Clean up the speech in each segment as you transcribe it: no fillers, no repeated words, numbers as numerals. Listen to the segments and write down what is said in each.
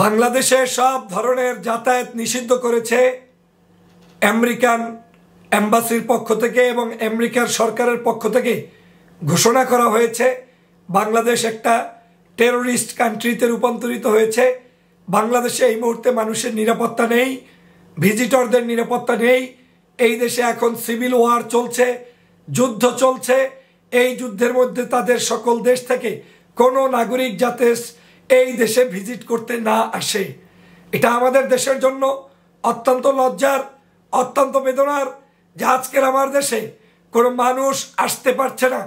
বাংলাদেশে সব ধরনের যাতায়াত নিষিদ্ধ করেছে আমেরিকান এম্বাসির পক্ষ থেকে এবং আমেরিকার সরকারের পক্ষ থেকে ঘোষণা করা হয়েছে। বাংলাদেশ একটা টেরোরিস্ট কান্ট্রিতে রূপান্তরিত হয়েছে। বাংলাদেশে এই মুহূর্তে মানুষের নিরাপত্তা নেই, ভিজিটরদের নিরাপত্তা নেই। এই দেশে এখন সিভিল ওয়ার চলছে, যুদ্ধ চলছে। এই যুদ্ধের মধ্যে তাদের সকল দেশ থেকে কোনো নাগরিক যাতে এই দেশে ভিজিট করতে না আসে, এটা আমাদের দেশের জন্য অত্যন্ত লজ্জার, অত্যন্ত বেদনার যে আজকের আমার দেশে কোনো মানুষ আসতে পারছে না।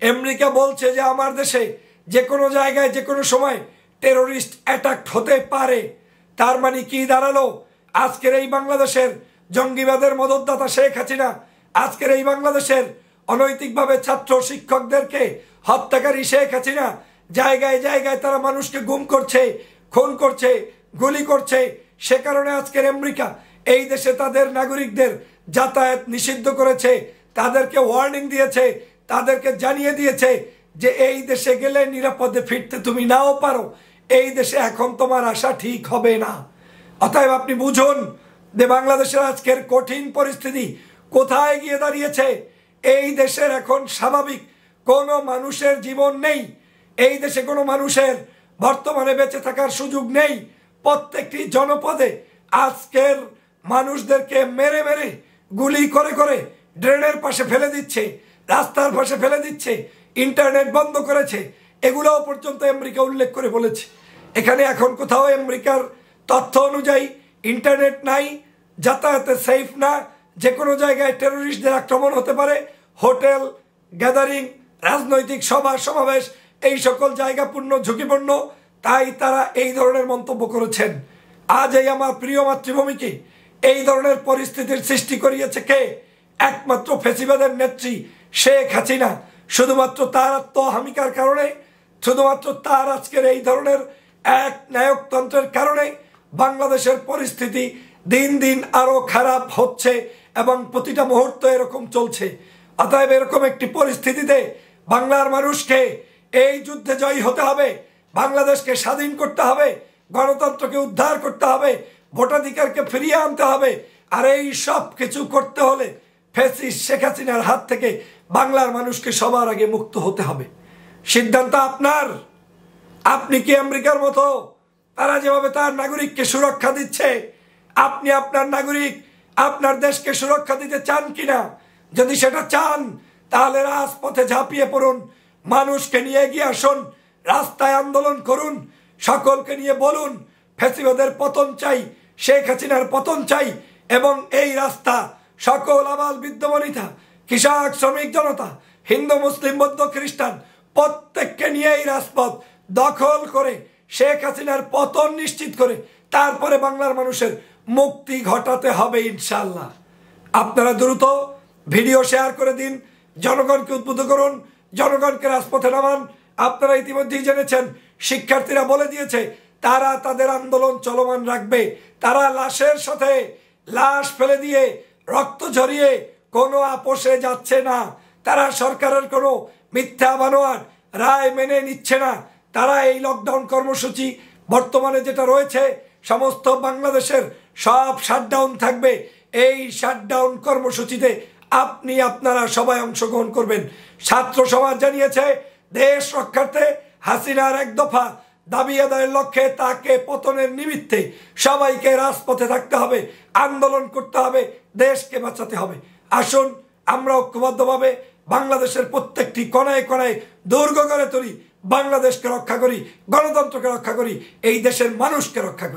আমেরিকা বলছে যে আমার দেশে যে কোনো জায়গায় যে কোনো সময় টেরোরিস্ট অ্যাটাক হতে পারে। তার মানে কি দাঁড়ালো? আজকের এই বাংলাদেশের জঙ্গিবাদের মদতদাতা শেখ হাসিনা, আজকের এই বাংলাদেশের অনৈতিকভাবে ছাত্র শিক্ষকদেরকে হত্যাকারী শেখ হাসিনা জায়গায় জায়গায় তারা মানুষকে গুম করছে, খুন করছে, গুলি করছে। সে কারণে আজকের আমেরিকা এই দেশে তাদের নাগরিকদের যাতায়াত নিষিদ্ধ করেছে, তাদেরকে ওয়ার্নিং দিয়েছে, তাদেরকে জানিয়ে দিয়েছে যে এই দেশে গেলে নিরাপদে ফিরতে তুমি নাও পারো, এই দেশে এখন তোমার আসা ঠিক হবে না। অতএব আপনি বুঝুন যে বাংলাদেশের আজকের কঠিন পরিস্থিতি কোথায় গিয়ে দাঁড়িয়েছে। এই দেশের এখন স্বাভাবিক কোনো মানুষের জীবন নেই, এই দেশে কোনো মানুষের বর্তমানে বেঁচে থাকার সুযোগ নেই। প্রত্যেকটি জনপদে আজকের মানুষদেরকে মেরে মেরে গুলি করে করে ড্রেনের পাশে ফেলে দিচ্ছে, রাস্তার পাশে ফেলে দিচ্ছে, ইন্টারনেট বন্ধ করেছে। এগুলোও পর্যন্ত আমেরিকা উল্লেখ করে বলেছে। এখানে এখন কোথাও আমেরিকার তথ্য অনুযায়ী ইন্টারনেট নাই, যাতায়াতে সেফ না, যে কোনো জায়গায় টেরোরিস্টদের আক্রমণ হতে পারে। হোটেল, গ্যাদারিং, রাজনৈতিক সভা সমাবেশ এই সকল জায়গা পূর্ণ ঝুঁকিপূর্ণ। তাই তারা এই ধরনের মন্তব্য করেছেন। আজ এই আমার প্রিয় মাতৃভূমিকে এই ধরনের পরিস্থিতির সৃষ্টি করিয়েছে কে? একমাত্র ফ্যাসিবাদের নেত্রী শেখ হাসিনা। শুধুমাত্র তার আত্মহামিকার কারণে, শুধুমাত্র তার আজকের এই ধরনের এক নায়কতন্ত্রের কারণে বাংলাদেশের পরিস্থিতি দিন দিন আরো খারাপ হচ্ছে এবং প্রতিটা মুহূর্ত এরকম চলছে। অতএব এরকম একটি পরিস্থিতিতে বাংলার মানুষকে এই যুদ্ধে জয়ী হতে হবে, বাংলাদেশকে স্বাধীন করতে হবে, গণতন্ত্রকে উদ্ধার করতে হবে, ভোটাধিকারকে ফিরিয়ে আনতে হবে। আর এই সব কিছু করতে হলে ফ্যাসিস্ট শেখ হাসিনার হাত থেকে বাংলার মানুষকে সবার আগে মুক্ত হতে হবে। সিদ্ধান্ত আপনার। আপনি কি আমেরিকার মতো তারা যেভাবে তার নাগরিককে সুরক্ষা দিচ্ছে, আপনি আপনার নাগরিক আপনার দেশকে সুরক্ষা দিতে চান কিনা? যদি সেটা চান তাহলে রাজপথে ঝাঁপিয়ে পড়ুন, মানুষকে নিয়ে এগিয়ে আসুন, রাস্তায় আন্দোলন করুন, সকলকে নিয়ে বলুন ফ্যাসিবাদের পতন চাই, শেখ হাসিনার পতন চাই। এবং এই রাস্তা সকল আবাল বৃদ্ধ বনিতা, কৃষক, শ্রমিক জনতা, হিন্দু, মুসলিম, বৌদ্ধ, খ্রিস্টান প্রত্যেককে নিয়ে এই রাজপথ দখল করে শেখ হাসিনার পতন নিশ্চিত করে তারপরে বাংলার মানুষের মুক্তি ঘটাতে হবে ইনশাল্লাহ। আপনারা দ্রুত ভিডিও শেয়ার করে দিন, জনগণকে উদ্বুদ্ধ করুন, জনগণকে রাজপথে নামান। আপনারা ইতিমধ্যেই জেনেছেন শিক্ষার্থীরা বলে দিয়েছে তারা তাদের আন্দোলন চলমান রাখবে। তারা লাশের সাথে লাশ ফেলে দিয়ে রক্ত ঝরিয়ে কোনো আপোষে যাচ্ছে না। তারা সরকারের কোনো মিথ্যা বানোয়াট রায় মেনে নিচ্ছে না। তারা এই লকডাউন কর্মসূচি বর্তমানে যেটা রয়েছে সমস্ত বাংলাদেশের সব শাটডাউন থাকবে। এই শাটডাউন কর্মসূচিতে আপনি আপনারা সবাই অংশগ্রহণ করবেন। ছাত্র সমাজ জানিয়েছে দেশ রক্ষার্থে হাসিনার এক দফা দাবি আদায়ের লক্ষ্যে তাকে পতনের নিমিত্তে সবাইকে রাজপথে থাকতে হবে, আন্দোলন করতে হবে, দেশকে বাঁচাতে হবে। আসুন আমরা ঐক্যবদ্ধভাবে বাংলাদেশের প্রত্যেকটি কোনায় কোনায় দুর্গ গড়ে তুলি, বাংলাদেশকে রক্ষা করি, গণতন্ত্রকে রক্ষা করি, এই দেশের মানুষকে রক্ষা করি।